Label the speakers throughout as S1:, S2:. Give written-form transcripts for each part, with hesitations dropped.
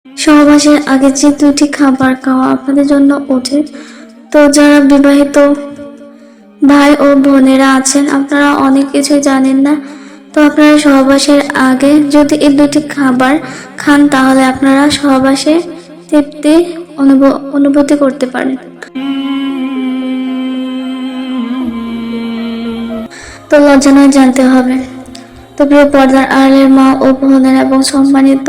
S1: সহবাসের আগে যে দুটি খাবার খাওয়া আপনাদের জন্য উচিত। তো যারা বিবাহিত ভাই ও বোনেরা আছেন, আপনারা অনেক কিছুই জানেন না। তো আপনারা সহবাসের আগে যদি এই দুটি খাবার খান, তাহলে আপনারা সহবাসে তৃপ্তি অনুভূতি করতে পারেন। তো লজ্জা নয়, জানতে হবে। তো প্রিয় পর্দার আড়ালের মা ও বোনেরা এবং সম্মানিত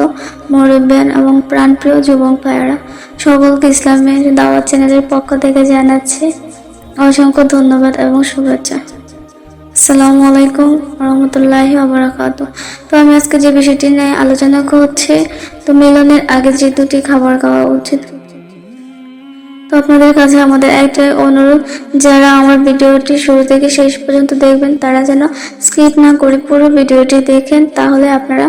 S1: মুরব্বিয়ান এবং প্রাণপ্রিয় যুবক ভাইয়েরা, সকলকে ইসলামের দাওয়াত চ্যানেলের পক্ষ থেকে জানাচ্ছি অসংখ্য ধন্যবাদ এবং শুভেচ্ছা। আসসালামু আলাইকুম রহমতুল্লাহি ওয়া বারাকাতুহু। তো আমি আজকে যে বিষয়টি নিয়ে আলোচনা করছি, তো মিলনের আগে যে দুটি খাবার খাওয়া উচিত। তো আপনাদের কাছে আমাদের একটাই অনুরোধ, যারা আমার ভিডিওটি শুরু থেকে শেষ পর্যন্ত দেখবেন, তারা যেন স্কিপ না করে পুরো ভিডিওটি দেখেন, তাহলে আপনারা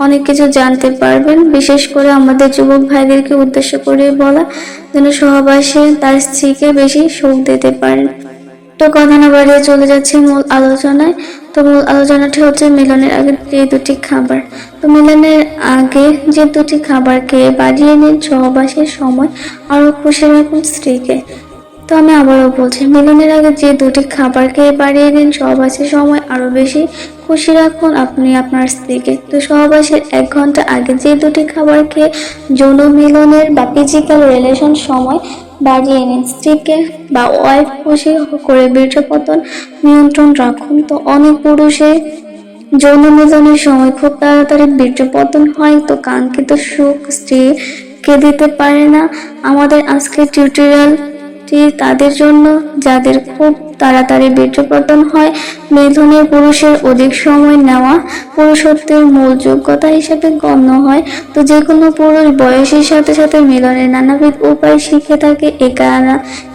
S1: অনেক কিছু জানতে পারবেন। বিশেষ করে আমাদের যুবক ভাইদেরকে উদ্দেশ্য করে বলা, যেন সহবাসে তার স্ত্রীকে বেশি সুখ দিতে পারেন। তো কথা না বাড়িয়ে চলে যাচ্ছে মূল আলোচনায়। তো মূল আলোচনাটি হচ্ছে মিলনের আগে যে দুটি খাবার। তো মিলনের আগে যে দুটি খাবার খেয়ে বাড়িয়ে নিন সহবাসের সময় আরো খুশি রাখুন স্ত্রীকে। তো আমি আবারও বলছি, মিলনের আগে যে দুটি খাবার খেয়ে বাড়িয়ে দিন সহবাসের সময় আরো বেশি খুশি রাখুন আপনি আপনার স্ত্রীকে। তো সহবাসের 1 ঘন্টা আগে যে দুটি খাবার খেয়ে যৌন মিলনের বা ফিজিক্যাল রিলেশন সময় বাড়িয়ে নিন স্ত্রীকে বা ওয়াইফ খুশি করে বীর্যপতন নিয়ন্ত্রণ রাখুন। তো অনেক পুরুষের যৌন মিলনের সময় খুব তাড়াতাড়ি বীর্যপতন হয়, তো কাঙ্ক্ষিত সুখ স্ত্রীকে দিতে পারে না। আমাদের আজকের টিউটোরিয়ালটি তাদের জন্য, যাদের খুব তাড়াতাড়ি বীর্যপতন হয়। মিলনে পুরুষের অধিক সময় নেওয়া পুরুষত্বের মূল যোগ্যতা হিসেবে গণ্য হয়। তো যে কোনো পুরুষ বয়সের সাথে সাথে মিলনের নানাবিধ উপায় শিখে থাকে।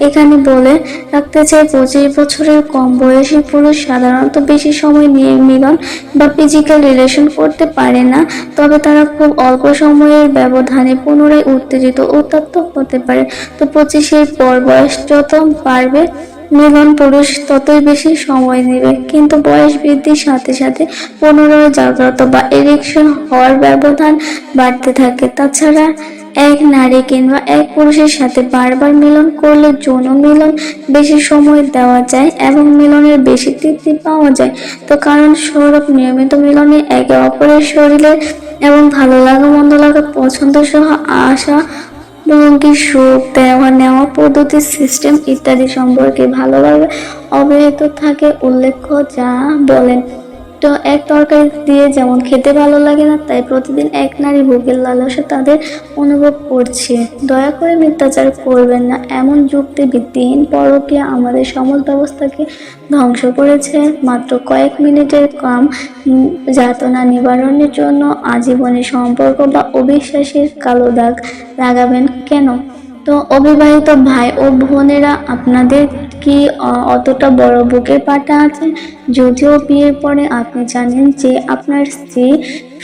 S1: এখানে বলে রাখতে চাই, 25 বছরের কম বয়সী পুরুষ সাধারণত বেশি সময় নিয়ে মিলন বা ফিজিক্যাল রিলেশন করতে পারে না, তবে তারা খুব অল্প সময়ের ব্যবধানে পুনরায় উত্তেজিত উত্তপ্ত হতে পারে। তো 25-এর পর বয়স যত বাড়বে, মিলন পুরুষ ততই বেশি সময় নেবে, কিন্তু বয়স বৃদ্ধির সাথে সাথে পুনরায় জাগ্রত বা এরেকশন হওয়ার ব্যবধান বাড়তে থাকে। তাছাড়া এক নারী কিংবা এক পুরুষের সাথে বারবার মিলন করলে যৌন মিলন বেশি সময় দেওয়া যায় এবং মিলনের বেশি তৃপ্তি পাওয়া যায়। তো কারণ স্বরূপ নিয়মিত মিলনে একে অপরের শরীরের এবং ভালো লাগা মন্দ লাগা পছন্দ সহ আশা ভঙ্গি সুখ দেওয়া নেওয়া পদ্ধতি সিস্টেম ইত্যাদি সম্পর্কে ভালোভাবে অবহিত থাকে। উল্লেখ্য যা বলেন, তো এক তরকারি দিয়ে যেমন খেতে ভালো লাগে না, তাই প্রতিদিন এক নারী ভোগের লালসা তাদের অনুভব করছে। দয়া করে মিথ্যাচার করবেন না, এমন যুক্তি ভিত্তিহীন পরকীয়া আমাদের সমাজ ব্যবস্থাকে ধ্বংস করেছে। মাত্র কয়েক মিনিটের কাম যাতনা নিবারণের জন্য আজীবনের সম্পর্ক বা অবিশ্বাসের কালো দাগ লাগাবেন কেন? তো অবিবাহিত ভাই ও বোনেরা, আপনাদের কি অতটা বড় বুকের পাটা আছে? যদিও বিয়ের পরে আপনি জানেন যে আপনার স্ত্রী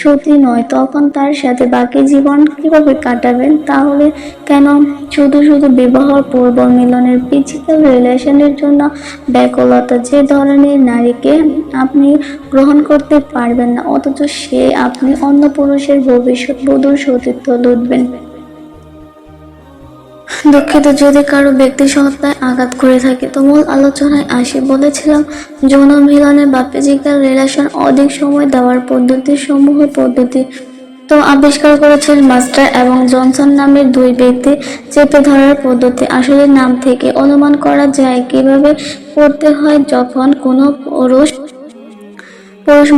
S1: সতী নয়, তখন তার সাথে বাকি জীবন কিভাবে কাটাবেন? তাহলে কেন শুধু শুধু বিবাহ পূর্ব মিলনের ফিজিক্যাল রিলেশনের জন্য ব্যাকুলতা? যে ধরনের নারীকে আপনি গ্রহণ করতে পারবেন না, অথচ সে আপনি অন্য পুরুষের ভবিষ্যৎ বধূর সতীত্ব লুটবেন। দুঃখিত যদি কারো ব্যক্তি সত্তায় আঘাত করে থাকে। তো মূল আলোচনায় আসি। বলেছিলাম যৌন মিলনে বা ফিজিক্যাল রিলেশন অধিক সময় দেওয়ার পদ্ধতি তো আবিষ্কার করেছেন মাস্টার এবং জনসন নামের 2 ব্যক্তি। চেপে ধরার পদ্ধতি আসলে নাম থেকে অনুমান করা যায় কিভাবে করতে হয়। যখন কোনো পুরুষ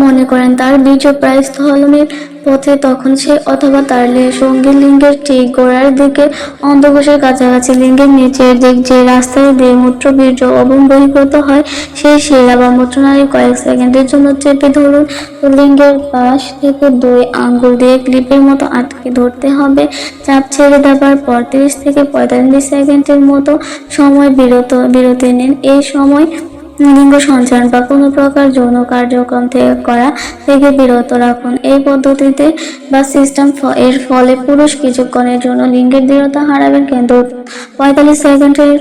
S1: মনে করেন তার বীর্য প্রায় স্থলনের পথে, তখন সে অথবা তার সঙ্গী লিঙ্গের ঠিক গোড়ার দিকে অন্ধকোষের কাছাকাছি লিঙ্গের নিচের দিক যে রাস্তায় দিয়ে মূত্র বীর্য বহির্গত হয়, সেই শিরা বা মূত্রনালী কয়েক সেকেন্ডের জন্য চেপে ধরুন। লিঙ্গের পাশ থেকে 2 আঙ্গুল দিয়ে ক্লিপের মতো আটকে ধরতে হবে। চাপ ছেড়ে দেওয়ার পর 30 থেকে 45 সেকেন্ডের মতো সময় বিরতি নিন। এই সময় লিঙ্গ সঞ্চারণ বা কোনো প্রকার যৌন কার্যক্রম থেকে বিরত রাখুন। এই পদ্ধতিতে বা সিস্টেম এর ফলে পুরুষ কিছুক্ষণের জন্য লিঙ্গের দৃঢ়তা হারাবেন, কিন্তু 45 সেকেন্ডের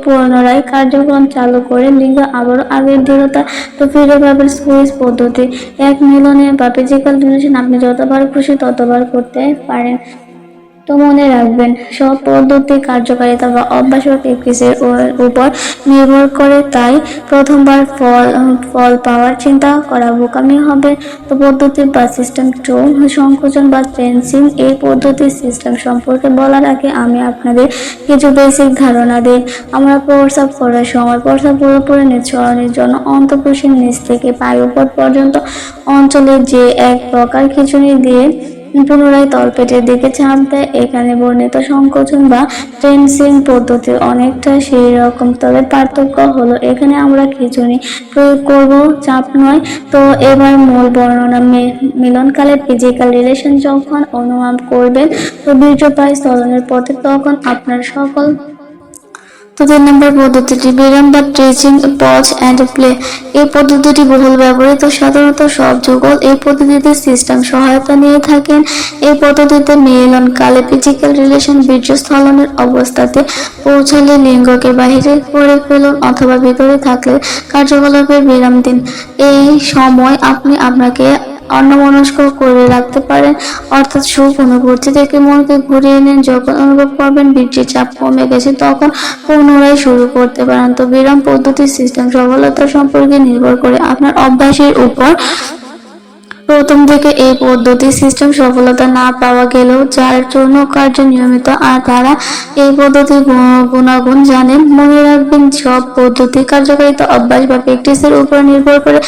S1: পুনরায় কার্যক্রম চালু করে লিঙ্গ আবারও আগের দৃঢ়তা তো ফিরে পাবেন। সুইচ পদ্ধতি এক মিলনে বা ফিজিক্যাল রিলেশন আপনি যতবার খুশি ততবার করতে পারেন। তো মনে রাখবেন, সব পদ্ধতি কার্যকারিতা বা অভ্যাস বা প্র্যাকটিসের উপর নির্ভর করে, তাই প্রথমবার ফল পাওয়ার চিন্তা করা বোকামি হবে। তো পদ্ধতি বা সিস্টেম 2, সংকোচন বা ট্রেন্সিং। এই পদ্ধতি সিস্টেম সম্পর্কে বলার আগে আমি আপনাদের কিছু বেসিক ধারণা দিই। আমরা প্রস্রাব করার সময় প্রস্রাব পুরোপুরি নিঃসরণের জন্য অন্তঃকোষের নিচ থেকে পায়ুপথ পর্যন্ত অঞ্চলে যে এক প্রকার খিঁচুনি দিয়ে পুনরায় তলপেটের দিকে চাপ দেয়। এখানে বর্ণিত সংকোচন বা টেন্সিং পদ্ধতি অনেকটা সেই রকম, তবে পার্থক্য হলো এখানে আমরা খিঁচুনি প্রয়োগ করব, চাপ নয়। তো এবার মূল বর্ণনা। মিলনকালে ফিজিক্যাল রিলেশন যখন অনুভব করবেন, তো বীর্যপাত স্থলনের পথে, তখন আপনার সকল। তো 3 নম্বর পদ্ধতিটি বিরাম বা ট্রেচিং, পজ অ্যান্ড প্লে। এই পদ্ধতিটি বহুল ব্যবহৃত, সাধারণত সব যুগল এই পদ্ধতিতে সিস্টেম সহায়তা নিয়ে থাকেন। এই পদ্ধতিতে মিলনকালে ফিজিক্যাল রিলেশন বীর্যস্খলনের অবস্থাতে পৌঁছালে লিঙ্গকে বাহিরে করে ফেলুন অথবা ভিতরে থাকলে কার্যকলাপের বিরাম দিন। এই সময় আপনি আপনাকে অন্যমনস্ক করে রাখতে পারেন, অর্থাৎ সুখ অনুভূতি থেকে মনকে ঘুরিয়ে নিন। যখন অনুভব করবেন বীর্যের চাপ কমে গেছে, তখন পুনরায় শুরু করতে পারেন। তো বিরাম পদ্ধতির সিস্টেম সফলতা সম্পর্কে নির্ভর করে আপনার অভ্যাসের উপর। প্রথম থেকে এই পদ্ধতি সিস্টেম সফলতা না পাওয়া গেলেও যার জন্য কার্য নিয়মিত আর তারা এই পদ্ধতির গুণাগুণ জানেন। মনে রাখবেন, সব পদ্ধতি কার্যকারিতা অভ্যাস বা প্র্যাকটিসের উপর নির্ভর করে।